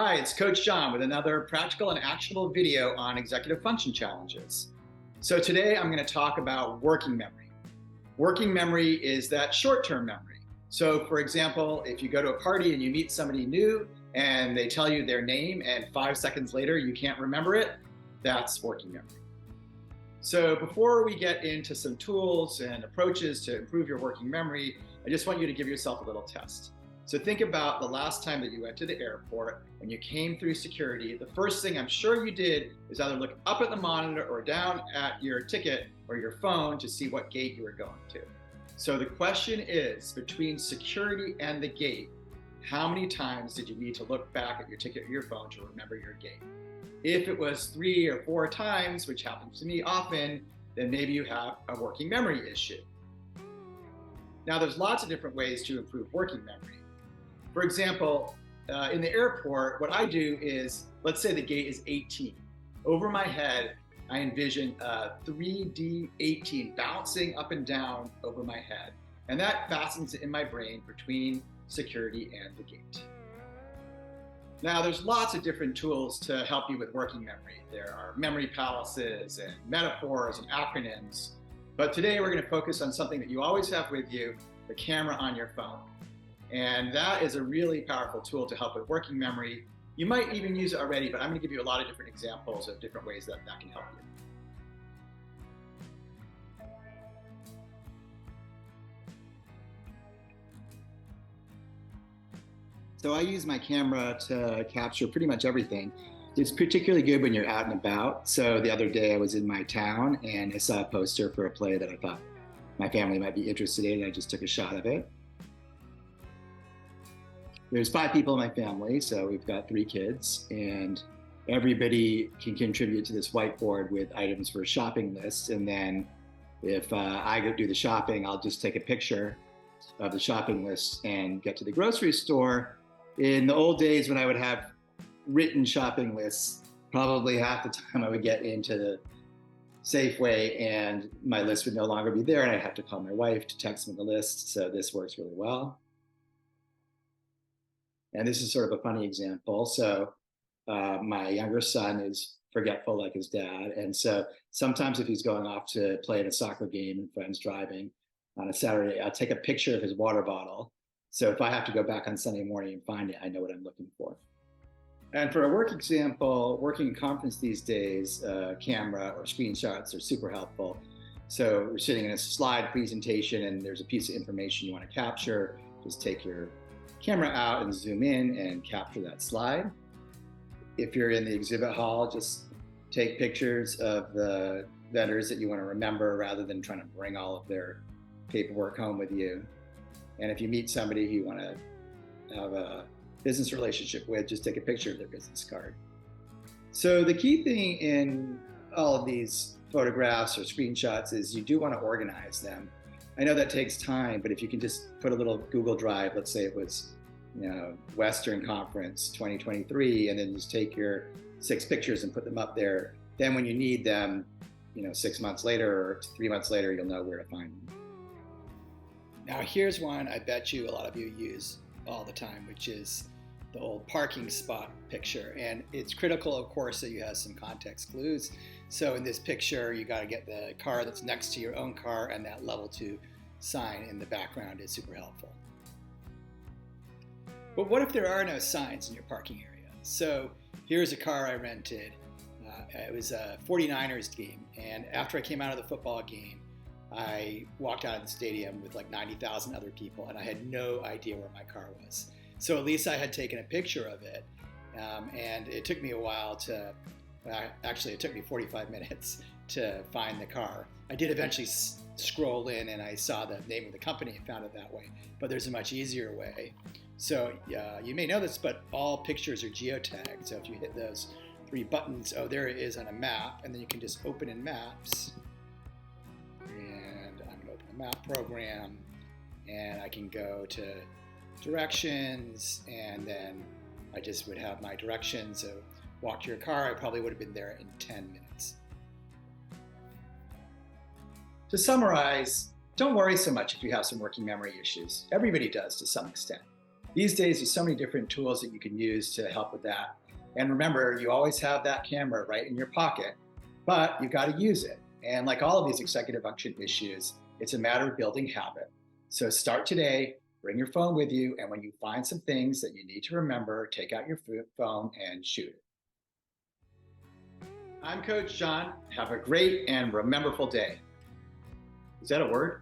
Hi, it's Coach John with another practical and actionable video on executive function challenges. So today I'm going to talk about working memory. Working memory is that short-term memory. So for example, if you go to a party and you meet somebody new and they tell you their name and 5 seconds later you can't remember it, that's working memory. So before we get into some tools and approaches to improve your working memory, I just want you to give yourself a little test. So think about the last time that you went to the airport. When you came through security, the first thing I'm sure you did is either look up at the monitor or down at your ticket or your phone to see what gate you were going to. So the question is, between security and the gate, how many times did you need to look back at your ticket or your phone to remember your gate? If it was 3 or 4 times, which happens to me often, then maybe you have a working memory issue. Now, there's lots of different ways to improve working memory. For example, in the airport, what I do is, let's say the gate is 18. Over my head, I envision a 3D 18 bouncing up and down over my head. And that fastens in my brain between security and the gate. Now, there's lots of different tools to help you with working memory. There are memory palaces and metaphors and acronyms. But today we're going to focus on something that you always have with you, the camera on your phone. And that is a really powerful tool to help with working memory. You might even use it already, but I'm going to give you a lot of different examples of different ways that can help you. So I use my camera to capture pretty much everything. It's particularly good when you're out and about. So the other day I was in my town and I saw a poster for a play that I thought my family might be interested in, and I just took a shot of it. There's 5 people in my family, so we've got 3 kids, and everybody can contribute to this whiteboard with items for shopping lists. And then if I go do the shopping, I'll just take a picture of the shopping list and get to the grocery store. In the old days when I would have written shopping lists, probably half the time I would get into the Safeway and my list would no longer be there, and I'd have to call my wife to text me the list. So this works really well. And this is sort of a funny example. So my younger son is forgetful like his dad. And so sometimes if he's going off to play in a soccer game and friends driving on a Saturday, I'll take a picture of his water bottle. So if I have to go back on Sunday morning and find it, I know what I'm looking for. And for a work example, working in conference these days, camera or screenshots are super helpful. So we're sitting in a slide presentation and there's a piece of information you want to capture. Just take your camera out and zoom in and capture that slide. If you're in the exhibit hall, just take pictures of the vendors that you want to remember rather than trying to bring all of their paperwork home with you. And if you meet somebody who you want to have a business relationship with, just take a picture of their business card. So the key thing in all of these photographs or screenshots is you do want to organize them. I know that takes time, but if you can just put a little Google Drive, let's say it was, Western Conference 2023, and then just take your 6 pictures and put them up there. Then when you need them, 6 months later or 3 months later, you'll know where to find them. Now here's one I bet you a lot of you use all the time, which is the old parking spot picture. And it's critical, of course, that you have some context clues. So in this picture, you got to get the car that's next to your own car, and that level 2 sign in the background is super helpful. But what if there are no signs in your parking area? So here's a car I rented. It was a 49ers game, and after I came out of the football game, I walked out of the stadium with like 90,000 other people, and I had no idea where my car was. So at least I had taken a picture of it, and it took me a while to, actually it took me 45 minutes to find the car. I did eventually scroll in and I saw the name of the company and found it that way, but there's a much easier way. So you may know this, but all pictures are geotagged. So if you hit those 3 buttons, oh, there it is on a map, and then you can just open in Maps, and I'm going to open a map program, and I can go to directions, and then I just would have my directions. So walk to your car, I probably would have been there in 10 minutes. To summarize, don't worry so much if you have some working memory issues. Everybody does to some extent. These days, there's so many different tools that you can use to help with that. And remember, you always have that camera right in your pocket, but you've got to use it. And like all of these executive function issues, it's a matter of building habit. So start today, bring your phone with you, and when you find some things that you need to remember, take out your phone and shoot it. I'm Coach John. Have a great and rememberful day. Is that a word?